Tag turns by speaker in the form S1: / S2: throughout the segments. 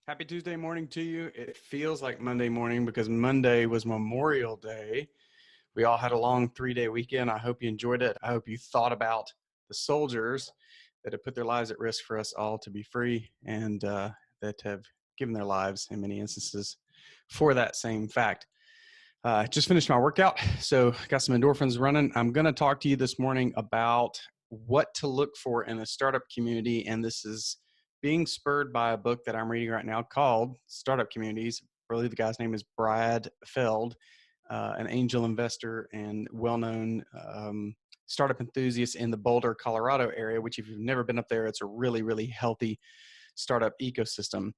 S1: Happy Tuesday morning to you. It feels like Monday morning because Monday was Memorial Day. We all had a long 3-day weekend. I hope you enjoyed it. I hope you thought about the soldiers that have put their lives at risk for us all to be free and that have given their lives in many instances for that same fact. Just finished my workout, so got some endorphins running. I'm going to talk to you this morning about what to look for in a startup community, and this is being spurred by a book that I'm reading right now called Startup Communities. I believe the guy's name is Brad Feld, an angel investor and well-known startup enthusiast in the Boulder, Colorado area, which if you've never been up there, it's a really, really healthy startup ecosystem.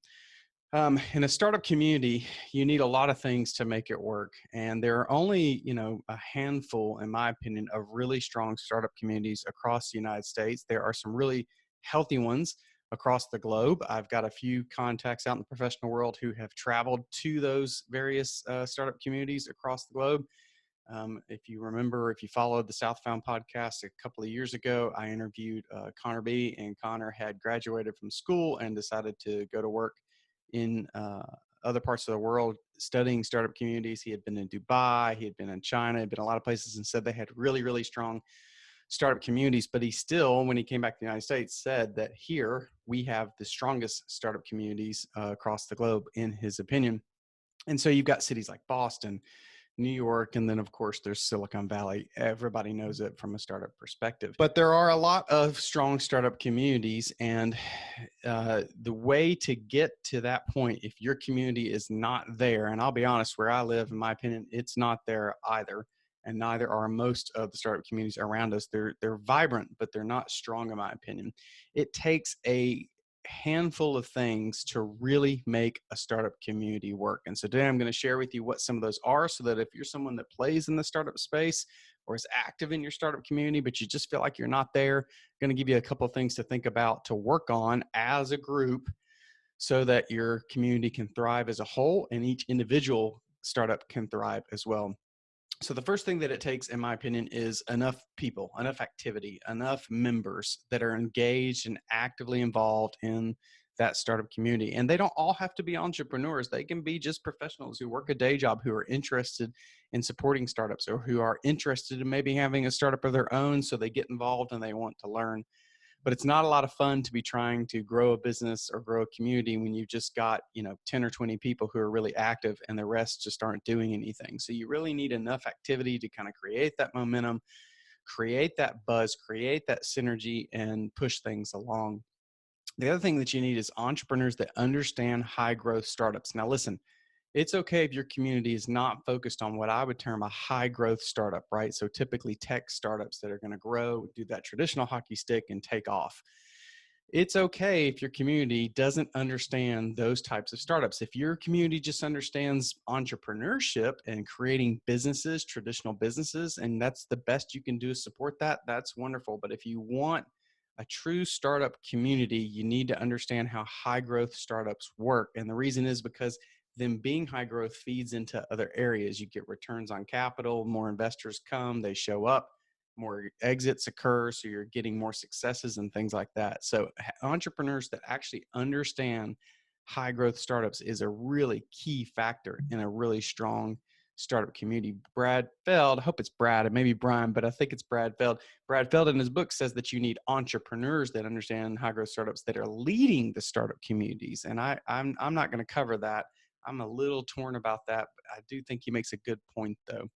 S1: In a startup community, you need a lot of things to make it work. And there are only, a handful, in my opinion, of really strong startup communities across the United States. There are some really healthy ones across the globe. I've got a few contacts out in the professional world who have traveled to those various startup communities across the globe. If you remember, if you followed the Southbound podcast a couple of years ago, I interviewed Connor B, and Connor had graduated from school and decided to go to work in other parts of the world studying startup communities. He had been in Dubai, he had been in China, had been a lot of places, and said they had really, really strong startup communities. But he still, when he came back to the United States, said that here we have the strongest startup communities across the globe, in his opinion. And so you've got cities like Boston, New York, and then of course there's Silicon Valley. Everybody knows it from a startup perspective. But there are a lot of strong startup communities, and the way to get to that point, if your community is not there, and I'll be honest, where I live, in my opinion, it's not there either, and neither are most of the startup communities around us. They're vibrant, but they're not strong, in my opinion. It takes a handful of things to really make a startup community work. And so today I'm going to share with you what some of those are, so that if you're someone that plays in the startup space or is active in your startup community, but you just feel like you're not there, I'm going to give you a couple of things to think about, to work on as a group, so that your community can thrive as a whole and each individual startup can thrive as well. So the first thing that it takes, in my opinion, is enough people, enough activity, enough members that are engaged and actively involved in that startup community. And they don't all have to be entrepreneurs. They can be just professionals who work a day job, who are interested in supporting startups, or who are interested in maybe having a startup of their own. So they get involved and they want to learn. But it's not a lot of fun to be trying to grow a business or grow a community when you've just got, 10 or 20 people who are really active and the rest just aren't doing anything. So you really need enough activity to kind of create that momentum, create that buzz, create that synergy, and push things along. The other thing that you need is entrepreneurs that understand high growth startups. Now, listen, it's okay if your community is not focused on what I would term a high growth startup, right? So typically tech startups that are going to grow, do that traditional hockey stick and take off. It's okay if your community doesn't understand those types of startups. If your community just understands entrepreneurship and creating businesses, traditional businesses, and that's the best you can do is support that, that's wonderful. But if you want a true startup community, you need to understand how high growth startups work. And the reason is because them being high growth feeds into other areas. You get returns on capital, more investors come, they show up, more exits occur, so you're getting more successes and things like that. So entrepreneurs that actually understand high growth startups is a really key factor in a really strong startup community. Brad Feld, I hope it's Brad, it may be Brian, but I think it's Brad Feld. Brad Feld in his book says that you need entrepreneurs that understand high growth startups that are leading the startup communities. And I'm not going to cover that. I'm a little torn about that, but I do think he makes a good point, though.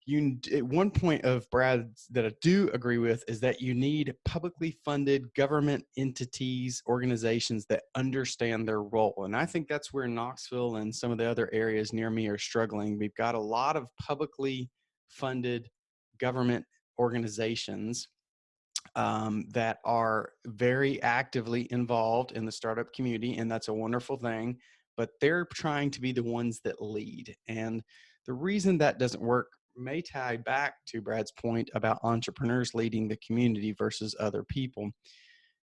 S1: One point of Brad's that I do agree with is that you need publicly funded government entities, organizations that understand their role. And I think that's where Knoxville and some of the other areas near me are struggling. We've got a lot of publicly funded government organizations that are very actively involved in the startup community, and that's a wonderful thing. But they're trying to be the ones that lead. And the reason that doesn't work may tie back to Brad's point about entrepreneurs leading the community versus other people.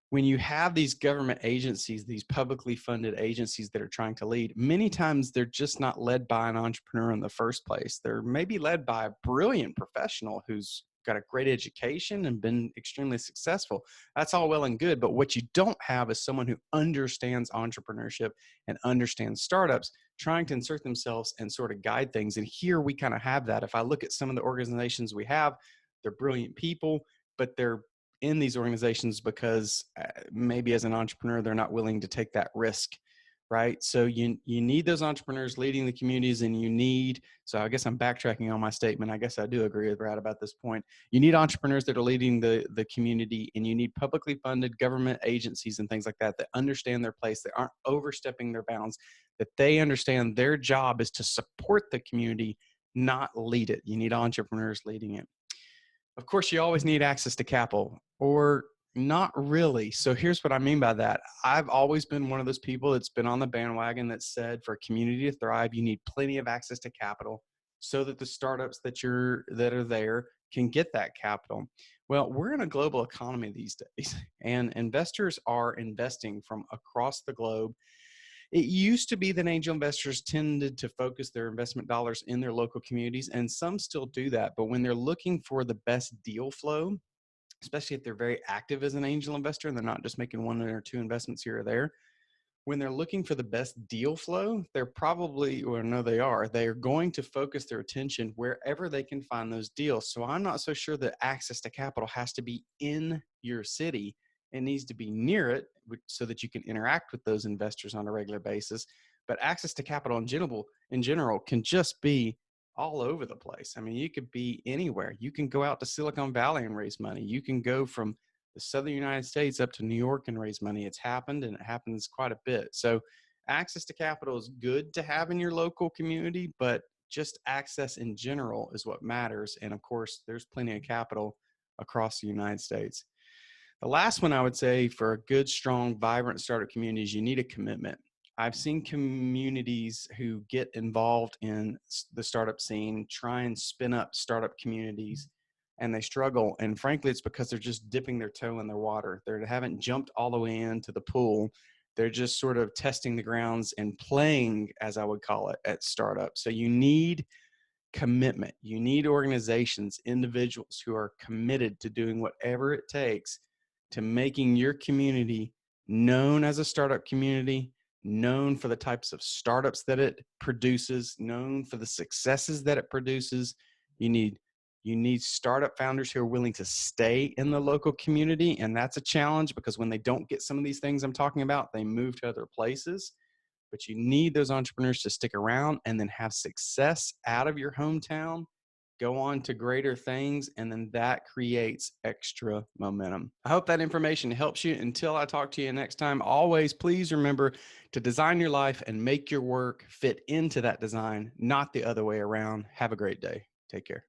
S1: When you have these government agencies, these publicly funded agencies that are trying to lead, many times they're just not led by an entrepreneur in the first place. They're maybe led by a brilliant professional who's got a great education and been extremely successful. That's all well and good. But what you don't have is someone who understands entrepreneurship and understands startups trying to insert themselves and sort of guide things. And here we kind of have that. If I look at some of the organizations we have, they're brilliant people, but they're in these organizations because maybe as an entrepreneur, they're not willing to take that risk, right? So you need those entrepreneurs leading the communities, and you need, so I guess I'm backtracking on my statement. I guess I do agree with Brad about this point. You need entrepreneurs that are leading the community, and you need publicly funded government agencies and things like that that understand their place, that aren't overstepping their bounds, that they understand their job is to support the community, not lead it. You need entrepreneurs leading it. Of course, you always need access to capital, or not really. So here's what I mean by that. I've always been one of those people that's been on the bandwagon that said for a community to thrive, you need plenty of access to capital so that the startups that are there can get that capital. Well, we're in a global economy these days, and investors are investing from across the globe. It used to be that angel investors tended to focus their investment dollars in their local communities, and some still do that. But when they're looking for the best deal flow, especially if they're very active as an angel investor and they're not just making one or two investments here or there, when they're looking for the best deal flow, they're probably, or no, they are going to focus their attention wherever they can find those deals. So I'm not so sure that access to capital has to be in your city. It needs to be near it so that you can interact with those investors on a regular basis. But access to capital in general can just be all over the place. I mean, you could be anywhere. You can go out to Silicon Valley and raise money. You can go from the southern United States up to New York and raise money. It's happened, and it happens quite a bit. So access to capital is good to have in your local community, but just access in general is what matters. And of course, there's plenty of capital across the United States. The last one I would say for a good, strong, vibrant startup community is you need a commitment. I've seen communities who get involved in the startup scene, try and spin up startup communities, and they struggle. And frankly, it's because they're just dipping their toe in the water. They haven't jumped all the way into the pool. They're just sort of testing the grounds and playing, as I would call it, at startup. So you need commitment. You need organizations, individuals who are committed to doing whatever it takes to making your community known as a startup community, known for the types of startups that it produces, known for the successes that it produces. You need startup founders who are willing to stay in the local community, and that's a challenge because when they don't get some of these things I'm talking about, they move to other places. But you need those entrepreneurs to stick around and then have success out of your hometown, go on to greater things, and then that creates extra momentum. I hope that information helps you. Until I talk to you next time, always please remember to design your life and make your work fit into that design, not the other way around. Have a great day. Take care.